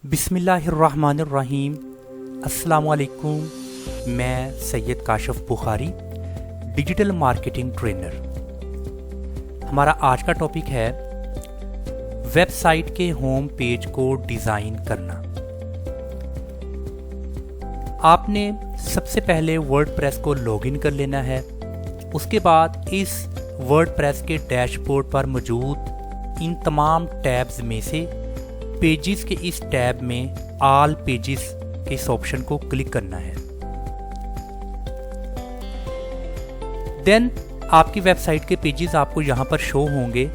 बिस्मिल्लाहिर्रहमानिर्रहीम। अस्सलाम वालेकुम। मैं Syed Kashif Bukhari, digital marketing trainer. हमारा आज का टॉपिक है वेबसाइट के होम पेज को डिज़ाइन करना। आपने सबसे पहले वर्डप्रेस को लॉगिन कर लेना है। उसके बाद इस वर्डप्रेस के डैशबोर्ड पर मौजूद इन तमाम टैब्स में से पेजेस के इस टैब में ऑल पेजेस के इस ऑप्शन को क्लिक करना है। देन आपकी वेबसाइट के पेजेस आपको यहाँ पर शो होंगे।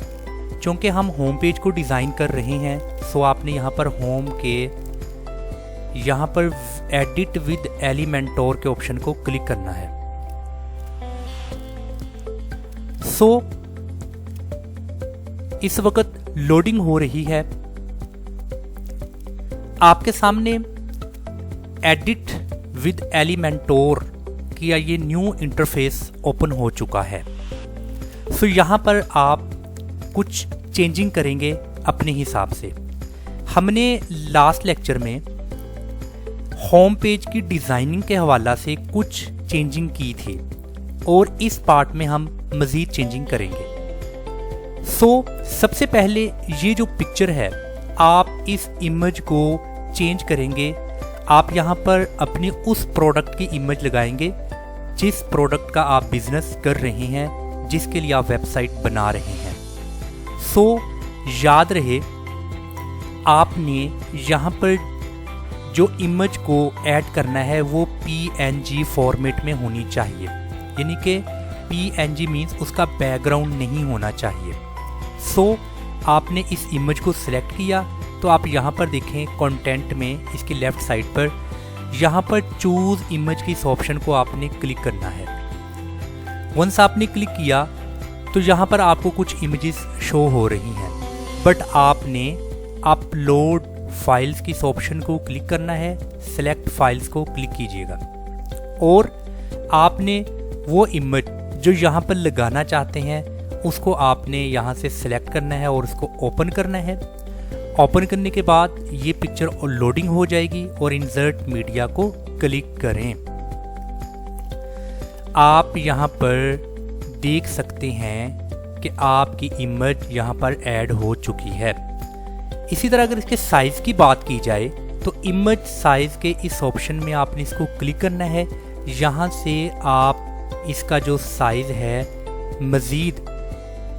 चूंकि हम होम पेज को डिज़ाइन कर रहे हैं, सो आपने यहाँ पर होम के यहाँ पर एडिट विद एलिमेंटोर के ऑप्शन को क्लिक करना है। सो इस वक्त लोडिंग हो रही है। आपके सामने एडिट विद एलिमेंटोर की ये न्यू इंटरफेस ओपन हो चुका है। सो यहाँ पर आप कुछ चेंजिंग करेंगे अपने हिसाब से। हमने लास्ट लेक्चर में होम पेज की डिज़ाइनिंग के हवाला से कुछ चेंजिंग की थी और इस पार्ट में हम मज़ीद चेंजिंग करेंगे। सो सबसे पहले ये जो पिक्चर है, आप इस इमेज को चेंज करेंगे। आप यहाँ पर अपनी उस प्रोडक्ट की इमेज लगाएंगे जिस प्रोडक्ट का आप बिजनेस कर रहे हैं, जिसके लिए आप वेबसाइट बना रहे हैं। सो याद रहे, आपने यहाँ पर जो इमेज को ऐड करना है वो PNG फॉर्मेट में होनी चाहिए, यानी कि PNG मीन्स उसका बैकग्राउंड नहीं होना चाहिए। सो आपने इस इमेज को सिलेक्ट किया तो आप यहाँ पर देखें कंटेंट में इसकी लेफ्ट साइड पर यहाँ पर चूज इमेज की इस ऑप्शन को आपने क्लिक करना है। वंस आपने क्लिक किया तो यहाँ पर आपको कुछ इमेजेस शो हो रही हैं, बट आपने अपलोड फाइल्स की इस ऑप्शन को क्लिक करना है। सिलेक्ट फाइल्स को क्लिक कीजिएगा और आपने वो इमेज जो यहाँ पर लगाना चाहते हैं उसको आपने यहाँ से सिलेक्ट करना है और उसको ओपन करना है। ओपन करने के बाद ये पिक्चर लोडिंग हो जाएगी और इंसर्ट मीडिया को क्लिक करें। आप यहाँ पर देख सकते हैं कि आपकी इमेज यहाँ पर ऐड हो चुकी है। इसी तरह अगर इसके साइज की बात की जाए तो इमेज साइज के इस ऑप्शन में आपने इसको क्लिक करना है। यहाँ से आप इसका जो साइज है मज़ीद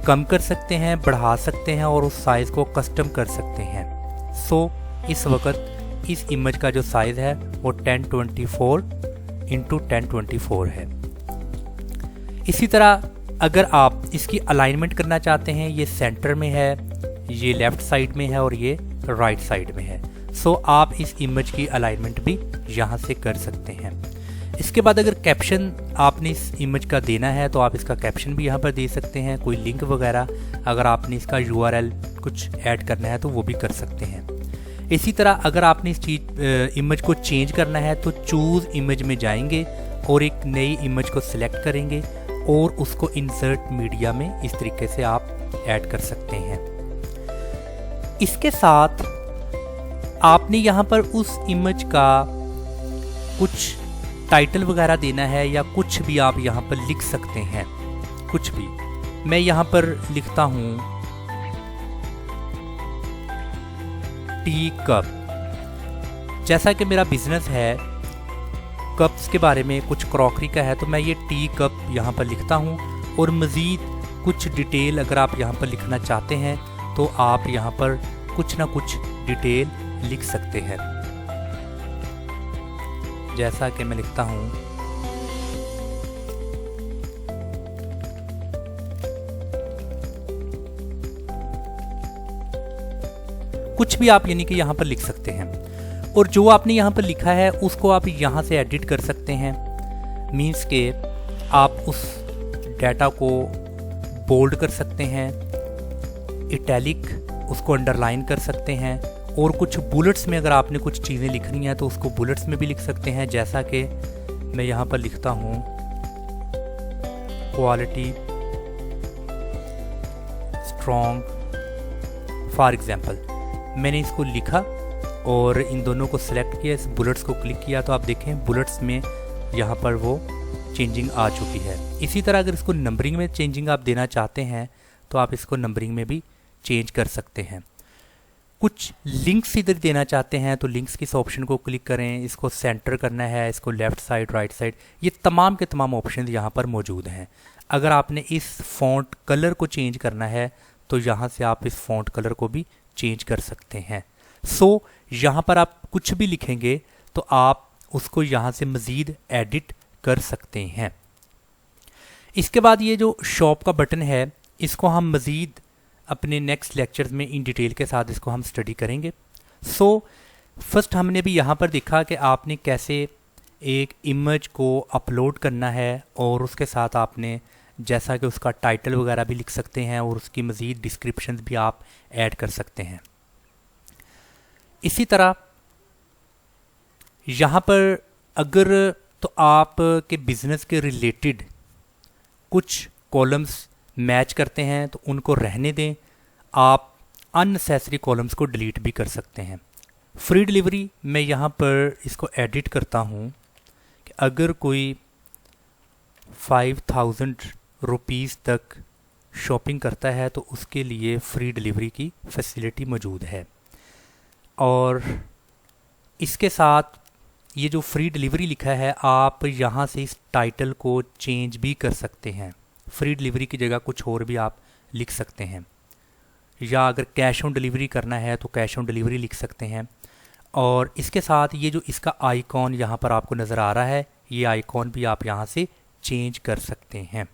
कम कर सकते हैं, बढ़ा सकते हैं और उस साइज़ को कस्टम कर सकते हैं। सो इस वक्त इस इमेज का जो साइज़ है वो 1024 × 1024 है। इसी तरह अगर आप इसकी अलाइनमेंट करना चाहते हैं, ये सेंटर में है, ये लेफ़्ट साइड में है और ये राइट साइड में है। सो आप इस इमेज की अलाइनमेंट भी यहाँ से कर सकते हैं। इसके बाद अगर कैप्शन आपने इस इमेज का देना है तो आप इसका कैप्शन भी यहाँ पर दे सकते हैं। कोई लिंक वगैरह अगर आपने इसका URL कुछ ऐड करना है तो वो भी कर सकते हैं। इसी तरह अगर आपने इस इमेज को चेंज करना है तो चूज़ इमेज में जाएंगे और एक नई इमेज को सिलेक्ट करेंगे और उसको इंसर्ट मीडिया में इस तरीके से आप ऐड कर सकते हैं। इसके साथ आपने यहाँ पर उस इमेज का कुछ टाइटल वगैरह देना है या कुछ भी आप यहाँ पर लिख सकते हैं। कुछ भी मैं यहाँ पर लिखता हूँ टी कप। जैसा कि मेरा बिजनेस है कप्स के बारे में, कुछ क्रॉकरी का है, तो मैं ये टी कप यहाँ पर लिखता हूँ। और मज़ीद कुछ डिटेल अगर आप यहाँ पर लिखना चाहते हैं तो आप यहाँ पर कुछ ना कुछ डिटेल लिख सकते हैं। जैसा कि मैं लिखता हूं कुछ भी आप यानी कि यहां पर लिख सकते हैं। और जो आपने यहां पर लिखा है उसको आप यहां से एडिट कर सकते हैं। मीन्स के आप उस डाटा को बोल्ड कर सकते हैं, इटैलिक उसको अंडरलाइन कर सकते हैं और कुछ बुलेट्स में अगर आपने कुछ चीज़ें लिखनी है तो उसको बुलेट्स में भी लिख सकते हैं। जैसा कि मैं यहाँ पर लिखता हूँ क्वालिटी स्ट्रॉन्ग फॉर एग्जाम्पल। मैंने इसको लिखा और इन दोनों को सिलेक्ट किया, इस बुलेट्स को क्लिक किया तो आप देखें बुलेट्स में यहाँ पर वो चेंजिंग आ चुकी है। इसी तरह अगर इसको नंबरिंग में चेंजिंग आप देना चाहते हैं तो आप इसको नंबरिंग में भी चेंज कर सकते हैं। कुछ लिंक्स इधर देना चाहते हैं तो लिंक्स की इस ऑप्शन को क्लिक करें, इसको सेंटर करना है, इसको लेफ़्ट साइड राइट साइड, ये तमाम के तमाम ऑप्शन यहाँ पर मौजूद हैं। अगर आपने इस फ़ॉन्ट कलर को चेंज करना है तो यहाँ से आप इस फ़ॉन्ट कलर को भी चेंज कर सकते हैं। सो यहाँ पर आप कुछ भी लिखेंगे तो आप उसको यहाँ से मज़ीद एडिट कर सकते हैं। इसके बाद ये जो शॉप का बटन है इसको हम मज़ीद अपने नेक्स्ट लेक्चर्स में इन डिटेल के साथ इसको हम स्टडी करेंगे। सो फर्स्ट हमने भी यहाँ पर देखा कि आपने कैसे एक इमेज को अपलोड करना है और उसके साथ आपने जैसा कि उसका टाइटल वगैरह भी लिख सकते हैं और उसकी मज़ीद डिस्क्रिप्शन भी आप ऐड कर सकते हैं। इसी तरह यहाँ पर अगर तो आप के बिज़नेस के रिलेटेड कुछ कॉलम्स मैच करते हैं तो उनको रहने दें, आप अननेसेसरी कॉलम्स को डिलीट भी कर सकते हैं। फ्री डिलीवरी मैं यहाँ पर इसको एडिट करता हूँ कि अगर कोई 5000 रुपीज़ तक शॉपिंग करता है तो उसके लिए फ्री डिलीवरी की फैसिलिटी मौजूद है। और इसके साथ ये जो फ्री डिलीवरी लिखा है आप यहाँ से इस टाइटल को चेंज भी कर सकते हैं। फ्री डिलीवरी की जगह कुछ और भी आप लिख सकते हैं, या अगर कैश ऑन डिलीवरी करना है तो कैश ऑन डिलीवरी लिख सकते हैं। और इसके साथ ये जो इसका आइकॉन यहाँ पर आपको नज़र आ रहा है, ये आइकॉन भी आप यहाँ से चेंज कर सकते हैं।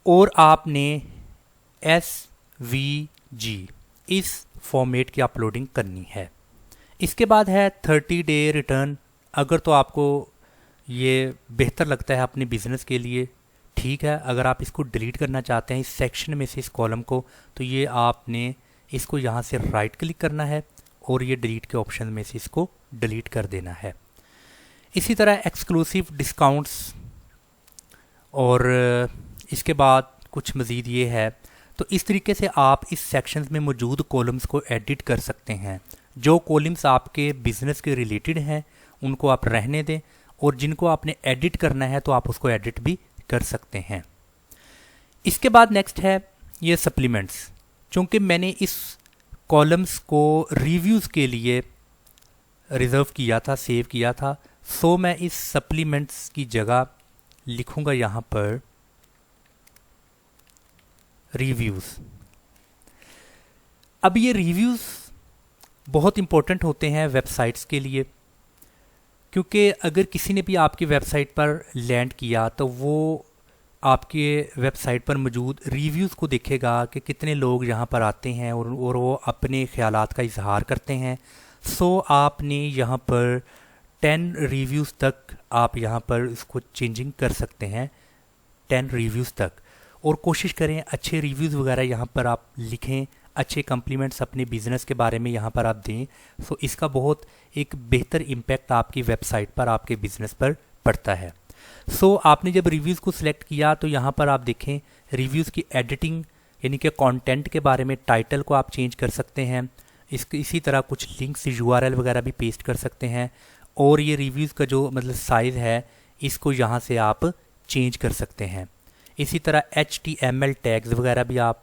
और आपने SVG इस फॉर्मेट की अपलोडिंग करनी है। इसके बाद है 30 डे रिटर्न। अगर तो आपको ये बेहतर लगता है अपने बिज़नेस के लिए, ठीक है। अगर आप इसको डिलीट करना चाहते हैं इस सेक्शन में से इस कॉलम को, तो ये आपने इसको यहाँ से राइट क्लिक करना है और ये डिलीट के ऑप्शन में से इसको डिलीट कर देना है। इसी तरह एक्सक्लूसिव डिस्काउंट्स और इसके बाद कुछ मज़ीद ये है। तो इस तरीके से आप इस सेक्शंस में मौजूद कॉलम्स को एडिट कर सकते हैं। जो कॉलम्स आपके बिज़नेस के रिलेटेड हैं उनको आप रहने दें, और जिनको आपने एडिट करना है तो आप उसको एडिट भी कर सकते हैं। इसके बाद नेक्स्ट है ये सप्लीमेंट्स। चूँकि मैंने इस कॉलम्स को रिव्यूज़ के लिए रिज़र्व किया था, सेव किया था, सो मैं इस सप्लीमेंट्स की जगह लिखूँगा यहाँ पर रिव्यूज़। अब ये रिव्यूज़ बहुत इम्पोर्टेंट होते हैं वेबसाइट्स के लिए, क्योंकि अगर किसी ने भी आपकी वेबसाइट पर लैंड किया तो वो आपके वेबसाइट पर मौजूद रिव्यूज़ को देखेगा कि कितने लोग यहाँ पर आते हैं और वो अपने ख़यालात का इजहार करते हैं। सो आपने यहाँ पर 10 रिव्यूज़ तक आप यहाँ पर इसको चेंजिंग कर सकते हैं, 10 रिव्यूज़ तक। और कोशिश करें अच्छे रिव्यूज़ वगैरह यहाँ पर आप लिखें, अच्छे कम्प्लीमेंट्स अपने बिज़नेस के बारे में यहाँ पर आप दें। सो इसका बहुत एक बेहतर इम्पैक्ट आपकी वेबसाइट पर, आपके बिज़नेस पर पड़ता है। सो आपने जब रिव्यूज़ को सिलेक्ट किया तो यहाँ पर आप देखें रिव्यूज़ की एडिटिंग, यानी कि कंटेंट के बारे में टाइटल को आप चेंज कर सकते हैं। इसी तरह कुछ लिंक्स URL वगैरह भी पेस्ट कर सकते हैं। और ये रिव्यूज़ का जो मतलब साइज़ है इसको यहाँ से आप चेंज कर सकते हैं। इसी तरह HTML टैग्स वगैरह भी आप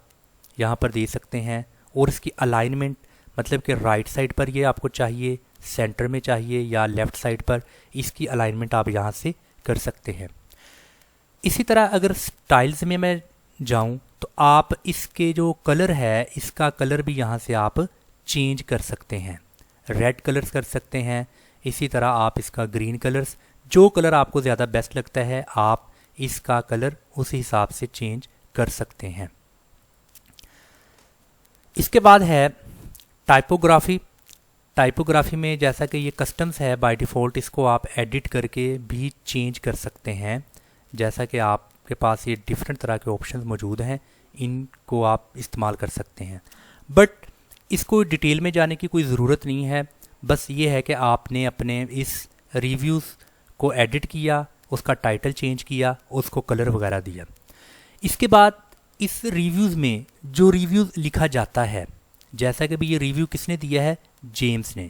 यहाँ पर दे सकते हैं। और इसकी अलाइनमेंट, मतलब कि राइट साइड पर ये आपको चाहिए, सेंटर में चाहिए या लेफ़्ट साइड पर, इसकी अलाइनमेंट आप यहाँ से कर सकते हैं। इसी तरह अगर स्टाइल्स में मैं जाऊँ तो आप इसके जो कलर है इसका कलर भी यहाँ से आप चेंज कर सकते हैं। रेड कलर्स कर सकते हैं, इसी तरह आप इसका ग्रीन कलर्स, जो कलर आपको ज़्यादा बेस्ट लगता है आप इसका कलर उस हिसाब से चेंज कर सकते हैं। इसके बाद है टाइपोग्राफी। टाइपोग्राफी में जैसा कि ये कस्टम्स है बाय डिफ़ॉल्ट, इसको आप एडिट करके भी चेंज कर सकते हैं। जैसा कि आपके पास ये डिफरेंट तरह के ऑप्शंस मौजूद हैं, इनको आप इस्तेमाल कर सकते हैं। बट इसको डिटेल में जाने की कोई ज़रूरत नहीं है। बस ये है कि आपने अपने इस रिव्यूज़ को एडिट किया, उसका टाइटल चेंज किया, उसको कलर वगैरह दिया। इसके बाद इस रिव्यूज़ में जो रिव्यूज़ लिखा जाता है, जैसा कि भी ये रिव्यू किसने दिया है, जेम्स ने।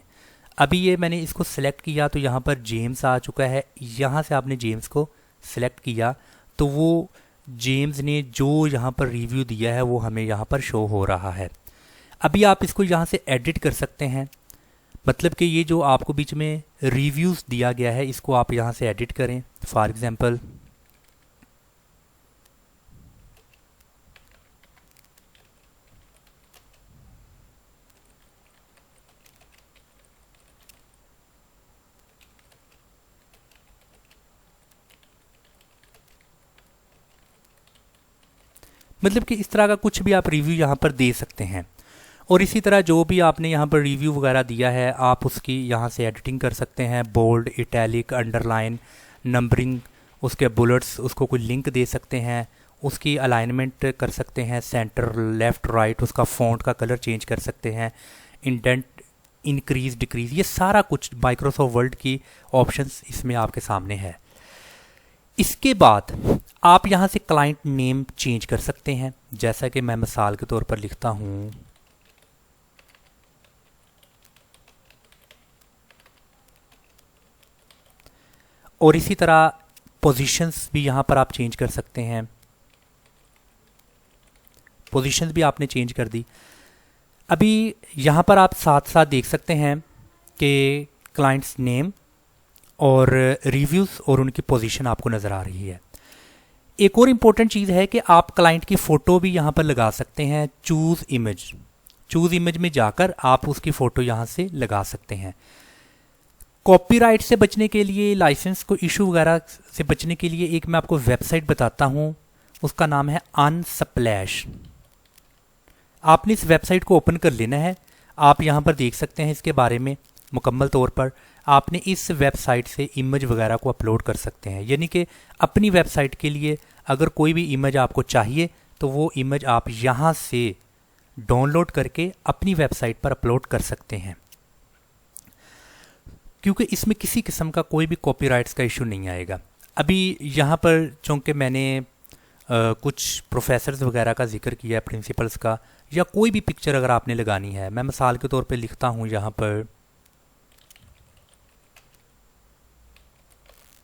अभी ये मैंने इसको सिलेक्ट किया तो यहाँ पर जेम्स आ चुका है। यहाँ से आपने जेम्स को सिलेक्ट किया तो वो जेम्स ने जो यहाँ पर रिव्यू दिया है वो हमें यहाँ पर शो हो रहा है। अभी आप इसको यहाँ से एडिट कर सकते हैं, मतलब कि ये जो आपको बीच में रिव्यूज़ दिया गया है इसको आप यहाँ से एडिट करें। फॉर एग्ज़ाम्पल मतलब कि इस तरह का कुछ भी आप रिव्यू यहाँ पर दे सकते हैं। और इसी तरह जो भी आपने यहाँ पर रिव्यू वगैरह दिया है आप उसकी यहाँ से एडिटिंग कर सकते हैं, बोल्ड, इटैलिक, अंडरलाइन, नंबरिंग, उसके बुलेट्स, उसको कोई लिंक दे सकते हैं, उसकी अलाइनमेंट कर सकते हैं, सेंटर, लेफ़्ट, राइट, उसका फ़ॉन्ट का कलर चेंज कर सकते हैं, इंडेंट, इंक्रीज़, डिक्रीज़, ये सारा कुछ माइक्रोसॉफ्ट वर्ड की ऑप्शंस इसमें आपके सामने है। इसके बाद आप यहाँ से क्लाइंट नेम चेंज कर सकते हैं, जैसा कि मैं मिसाल के तौर पर लिखता हूँ और इसी तरह पोजीशंस भी यहाँ पर आप चेंज कर सकते हैं। पोजीशंस भी आपने चेंज कर दी। अभी यहाँ पर आप साथ साथ देख सकते हैं कि क्लाइंट्स नेम और रिव्यूज़ और उनकी पोजीशन आपको नज़र आ रही है। एक और इम्पोर्टेंट चीज़ है कि आप क्लाइंट की फ़ोटो भी यहाँ पर लगा सकते हैं। चूज़ इमेज में जाकर आप उसकी फ़ोटो यहाँ से लगा सकते हैं। कॉपीराइट से बचने के लिए, लाइसेंस को इशू वगैरह से बचने के लिए एक मैं आपको वेबसाइट बताता हूँ, उसका नाम है अनस्प्लैश। आपने इस वेबसाइट को ओपन कर लेना है। आप यहाँ पर देख सकते हैं इसके बारे में मुकम्मल तौर पर। आपने इस वेबसाइट से इमेज वगैरह को अपलोड कर सकते हैं, यानी कि अपनी वेबसाइट के लिए अगर कोई भी इमेज आपको चाहिए तो वो इमेज आप यहाँ से डाउनलोड करके अपनी वेबसाइट पर अपलोड कर सकते हैं, क्योंकि इसमें किसी किस्म का कोई भी कॉपीराइट्स का इशू नहीं आएगा। अभी यहाँ पर चूँकि मैंने कुछ प्रोफेसर्स वगैरह का जिक्र किया है, प्रिंसिपल्स का, या कोई भी पिक्चर अगर आपने लगानी है, मैं मिसाल के तौर पे लिखता हूँ यहाँ पर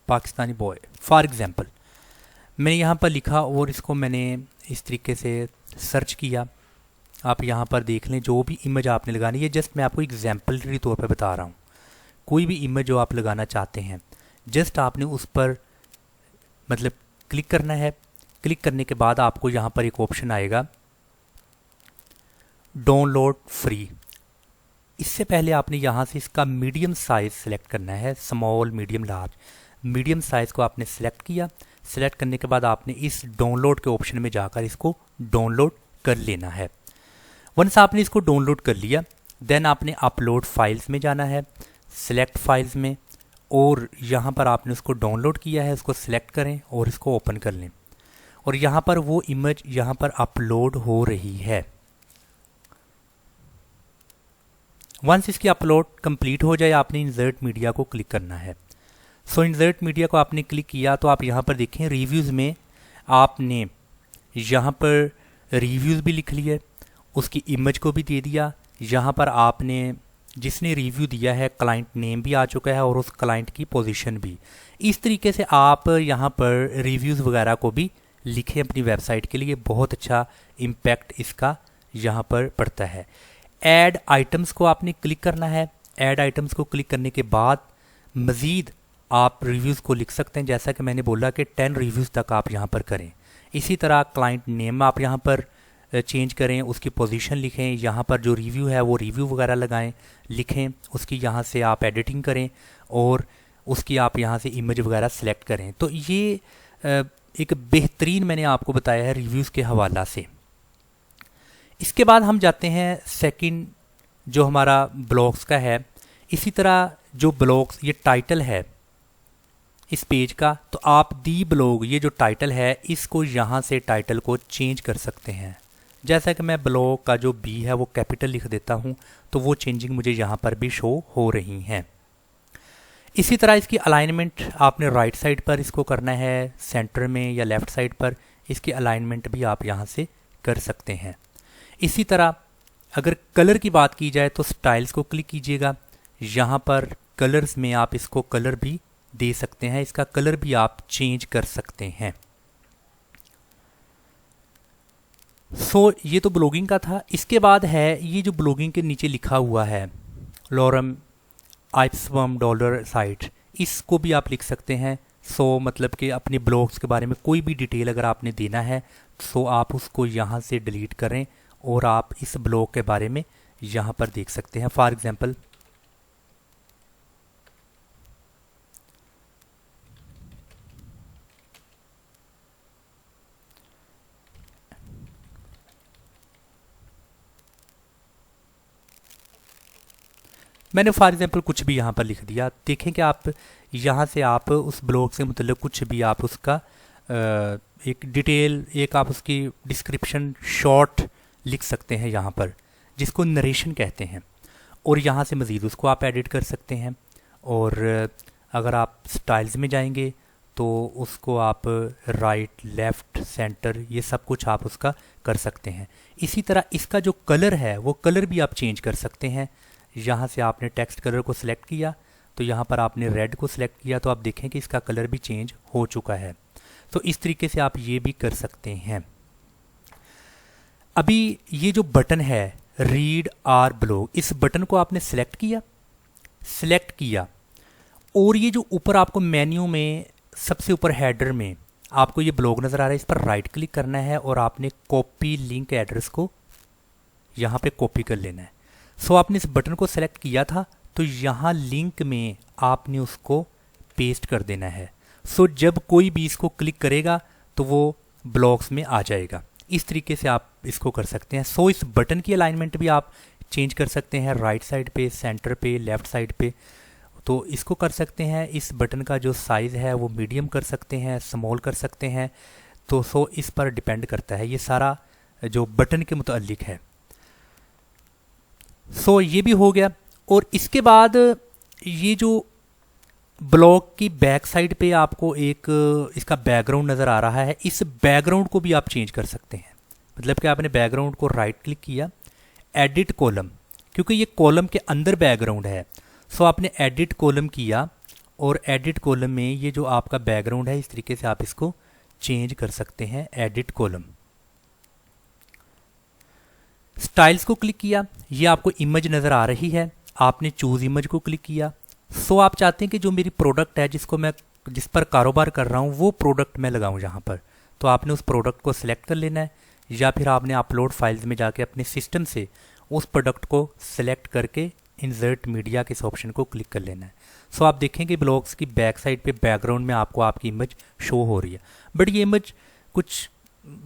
पाकिस्तानी बॉय फॉर एग्ज़ाम्पल, मैंने यहाँ पर लिखा और इसको मैंने इस तरीके से सर्च किया। आप यहाँ पर देख लें जो भी इमेज आपने लगानी है, जस्ट मैं आपको एग्जाम्पलरी तौर पर बता रहा हूँ। कोई भी इमेज जो आप लगाना चाहते हैं जस्ट आपने उस पर मतलब क्लिक करना है। क्लिक करने के बाद आपको यहाँ पर एक ऑप्शन आएगा डाउनलोड फ्री। इससे पहले आपने यहाँ से इसका मीडियम साइज़ सेलेक्ट करना है, small, medium, large. Medium size को आपने सेलेक्ट किया। सेलेक्ट करने के बाद आपने इस डाउनलोड के ऑप्शन में जाकर इसको डाउनलोड कर लेना है। वंस आपने इसको डाउनलोड कर लिया देन आपने अपलोड फाइल्स में जाना है, सेलेक्ट फाइल्स में, और यहाँ पर आपने उसको डाउनलोड किया है उसको सिलेक्ट करें और इसको ओपन कर लें। और यहाँ पर वो इमेज यहाँ पर अपलोड हो रही है। वंस इसकी अपलोड कंप्लीट हो जाए आपने इंसर्ट मीडिया को क्लिक करना है। सो इंसर्ट मीडिया को आपने क्लिक किया तो आप यहाँ पर देखें रिव्यूज़ में आपने यहाँ पर रिव्यूज़ भी लिख लिए, उसकी इमेज को भी दे दिया। यहाँ पर आपने जिसने रिव्यू दिया है क्लाइंट नेम भी आ चुका है और उस क्लाइंट की पोजीशन भी। इस तरीके से आप यहाँ पर रिव्यूज़ वगैरह को भी लिखें अपनी वेबसाइट के लिए। बहुत अच्छा इम्पैक्ट इसका यहाँ पर पड़ता है। ऐड आइटम्स को आपने क्लिक करना है। ऐड आइटम्स को क्लिक करने के बाद मज़ीद आप रिव्यूज़ को लिख सकते हैं, जैसा कि मैंने बोला कि 10 रिव्यूज़ तक आप यहाँ पर करें। इसी तरह क्लाइंट नेम आप यहाँ पर चेंज करें, उसकी पोजीशन लिखें, यहाँ पर जो रिव्यू है वो रिव्यू वगैरह लगाएं, लिखें, उसकी यहाँ से आप एडिटिंग करें और उसकी आप यहाँ से इमेज वगैरह सेलेक्ट करें। तो ये एक बेहतरीन मैंने आपको बताया है रिव्यूज़ के हवाला से। इसके बाद हम जाते हैं सेकंड जो हमारा ब्लॉग्स का है। इसी तरह जो ब्लॉग्स, ये टाइटल है इस पेज का, तो आप दी ब्लॉग, ये जो टाइटल है इसको यहाँ से टाइटल को चेंज कर सकते हैं। जैसा कि मैं ब्लॉग का जो बी है वो कैपिटल लिख देता हूँ तो वो चेंजिंग मुझे यहाँ पर भी शो हो रही हैं। इसी तरह इसकी अलाइनमेंट आपने राइट साइड पर इसको करना है, सेंटर में या लेफ़्ट साइड पर, इसकी अलाइनमेंट भी आप यहाँ से कर सकते हैं। इसी तरह अगर कलर की बात की जाए तो स्टाइल्स को क्लिक कीजिएगा। यहाँ पर कलर्स में आप इसको कलर भी दे सकते हैं, इसका कलर भी आप चेंज कर सकते हैं। ये तो ब्लॉगिंग का था। इसके बाद है ये जो ब्लॉगिंग के नीचे लिखा हुआ है लॉरम आइप्सवर्म डॉलर साइट, इसको भी आप लिख सकते हैं। मतलब कि अपने ब्लॉग्स के बारे में कोई भी डिटेल अगर आपने देना है आप उसको यहाँ से डिलीट करें और आप इस ब्लॉग के बारे में यहाँ पर देख सकते हैं। फॉर एग्जांपल मैंने कुछ भी यहाँ पर लिख दिया। देखें कि आप यहाँ से आप उस ब्लॉग से मतलब कुछ भी आप उसका एक डिटेल, एक आप उसकी डिस्क्रिप्शन शॉर्ट लिख सकते हैं यहाँ पर, जिसको नरेशन कहते हैं। और यहाँ से मज़ीद उसको आप एडिट कर सकते हैं। और अगर आप स्टाइल्स में जाएंगे तो उसको आप राइट, लेफ़्ट, सेंटर, ये सब कुछ आप उसका कर सकते हैं। इसी तरह इसका जो कलर है वो कलर भी आप चेंज कर सकते हैं। यहाँ से आपने टेक्स्ट कलर को सिलेक्ट किया तो यहाँ पर आपने रेड को सिलेक्ट किया तो आप देखें कि इसका कलर भी चेंज हो चुका है। तो इस तरीके से आप ये भी कर सकते हैं। अभी ये जो बटन है रीड आर ब्लॉग, इस बटन को आपने सिलेक्ट किया और ये जो ऊपर आपको मेन्यू में सबसे ऊपर हेडर में आपको ये ब्लॉग नज़र आ रहा है, इस पर राइट क्लिक करना है और आपने कॉपी लिंक एड्रेस को यहाँ पे कॉपी कर लेना है। आपने इस बटन को सेलेक्ट किया था तो यहाँ लिंक में आपने उसको पेस्ट कर देना है। जब कोई भी इसको क्लिक करेगा तो वो ब्लॉग्स में आ जाएगा। इस तरीके से आप इसको कर सकते हैं। इस बटन की अलाइनमेंट भी आप चेंज कर सकते हैं, राइट साइड पे, सेंटर पे, लेफ़्ट साइड पे, तो इसको कर सकते हैं। इस बटन का जो साइज़ है वो मीडियम कर सकते हैं, स्मॉल कर सकते हैं। तो इस पर डिपेंड करता है, ये सारा जो बटन के मुतालिक है। ये भी हो गया। और इसके बाद ये जो ब्लॉग की बैक साइड पे आपको एक इसका बैकग्राउंड नज़र आ रहा है, इस बैकग्राउंड को भी आप चेंज कर सकते हैं। मतलब कि आपने बैकग्राउंड को राइट क्लिक किया, एडिट कॉलम, क्योंकि ये कॉलम के अंदर बैकग्राउंड है। आपने एडिट कॉलम किया और एडिट कॉलम में ये जो आपका बैकग्राउंड है इस तरीके से आप इसको चेंज कर सकते हैं। एडिट कॉलम, स्टाइल्स को क्लिक किया, ये आपको इमेज नज़र आ रही है, आपने चूज़ इमेज को क्लिक किया। आप चाहते हैं कि जो मेरी प्रोडक्ट है जिस पर कारोबार कर रहा हूँ वो प्रोडक्ट मैं लगाऊँ यहाँ पर, तो आपने उस प्रोडक्ट को सिलेक्ट कर लेना है या फिर आपने अपलोड फाइल्स में जाके अपने सिस्टम से उस प्रोडक्ट को सिलेक्ट करके इंसर्ट मीडिया के इस ऑप्शन को क्लिक कर लेना है। आप देखेंगे ब्लॉग्स की बैक साइड पे बैकग्राउंड में आपको आपकी इमेज शो हो रही है, बट ये इमेज कुछ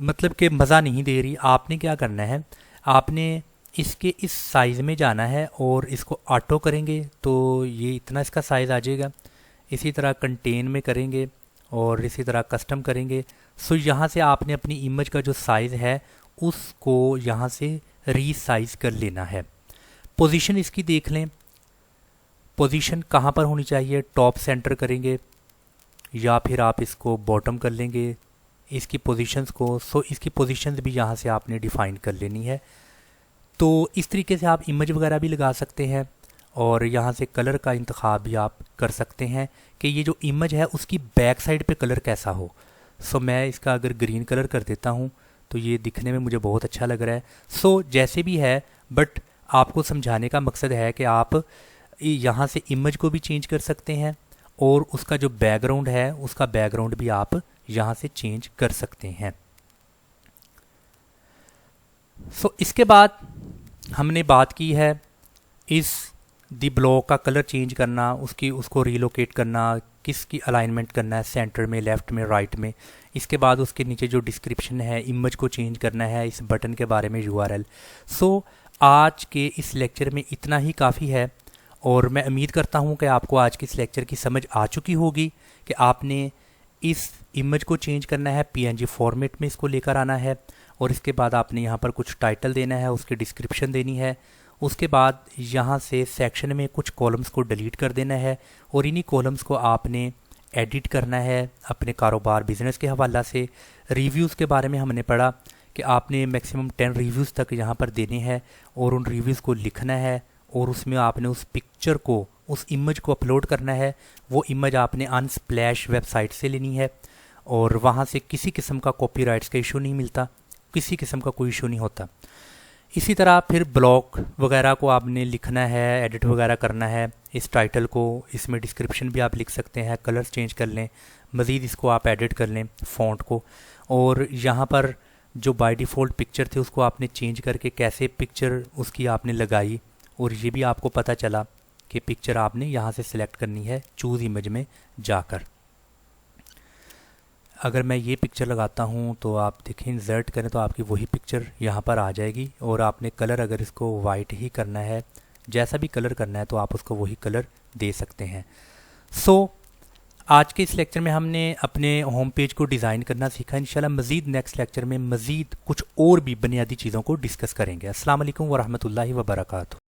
मतलब कि मज़ा नहीं दे रही। आपने क्या करना है, आपने इसके इस साइज़ में जाना है और इसको ऑटो करेंगे तो ये इतना इसका साइज़ आ जाएगा। इसी तरह कंटेन में करेंगे और इसी तरह कस्टम करेंगे। यहाँ से आपने अपनी इमेज का जो साइज़ है उसको यहाँ से रीसाइज़ कर लेना है। पोजीशन इसकी देख लें, पोजीशन कहाँ पर होनी चाहिए, टॉप सेंटर करेंगे या फिर आप इसको बॉटम कर लेंगे इसकी पोजीशंस को। इसकी पोजीशंस भी यहाँ से आपने डिफ़ाइन कर लेनी है। तो इस तरीके से आप इमेज वगैरह भी लगा सकते हैं और यहाँ से कलर का इंतखाब भी आप कर सकते हैं कि ये जो इमेज है उसकी बैक साइड पे कलर कैसा हो। मैं इसका अगर ग्रीन कलर कर देता हूँ तो ये दिखने में मुझे बहुत अच्छा लग रहा है। जैसे भी है, बट आपको समझाने का मकसद है कि आप यहाँ से इमेज को भी चेंज कर सकते हैं और उसका जो बैकग्राउंड है उसका बैकग्राउंड भी आप यहाँ से चेंज कर सकते हैं। इसके बाद हमने बात की है इस दी ब्लॉक का कलर चेंज करना, उसको रीलोकेट करना, किसकी अलाइनमेंट करना है, सेंटर में, लेफ़्ट में, राइट में। इसके बाद उसके नीचे जो डिस्क्रिप्शन है, इमेज को चेंज करना है, इस बटन के बारे में URL। आज के इस लेक्चर में इतना ही काफ़ी है और मैं उम्मीद करता हूँ कि आपको आज के इस लेक्चर की समझ आ चुकी होगी कि आपने इस इमेज को चेंज करना है, PNG फॉर्मेट में इसको लेकर आना है और इसके बाद आपने यहाँ पर कुछ टाइटल देना है, उसकी डिस्क्रिप्शन देनी है। उसके बाद यहाँ से सेक्शन में कुछ कॉलम्स को डिलीट कर देना है और इन्हीं कॉलम्स को आपने एडिट करना है अपने कारोबार बिजनेस के हवाला से। रिव्यूज़ के बारे में हमने पढ़ा कि आपने मैक्सिमम 10 रिव्यूज़ तक यहाँ पर देने हैं और उन रिव्यूज़ को लिखना है और उसमें आपने उस पिक्चर को, उस इमेज को अपलोड करना है। वो इमेज आपने अनस्प्लैश वेबसाइट से लेनी है और वहाँ से किसी किस्म का कॉपीराइट्स का इशू नहीं मिलता, किसी किस्म का कोई इशू नहीं होता। इसी तरह फिर ब्लॉग वगैरह को आपने लिखना है, एडिट वगैरह करना है इस टाइटल को। इसमें डिस्क्रिप्शन भी आप लिख सकते हैं, कलर्स चेंज कर लें, मज़ीद इसको आप एडिट कर लें फ़ॉन्ट को। और यहाँ पर जो बाय डिफ़ॉल्ट पिक्चर थे उसको आपने चेंज करके कैसे पिक्चर उसकी आपने लगाई, और ये भी आपको पता चला कि पिक्चर आपने यहाँ से सिलेक्ट करनी है चूज़ इमेज में जाकर। अगर मैं ये पिक्चर लगाता हूँ तो आप देखें, इंसर्ट करें तो आपकी वही पिक्चर यहाँ पर आ जाएगी। और आपने कलर अगर इसको वाइट ही करना है, जैसा भी कलर करना है तो आप उसको वही कलर दे सकते हैं। आज के इस लेक्चर में हमने अपने होम पेज को डिज़ाइन करना सीखा। इंशाल्लाह मज़ीद नेक्स्ट लेक्चर में मज़ीद कुछ और भी बुनियादी चीज़ों को डिस्कस करेंगे। अस्सलाम वालेकुम वरहमतुल्लाहि वबरकातुहू।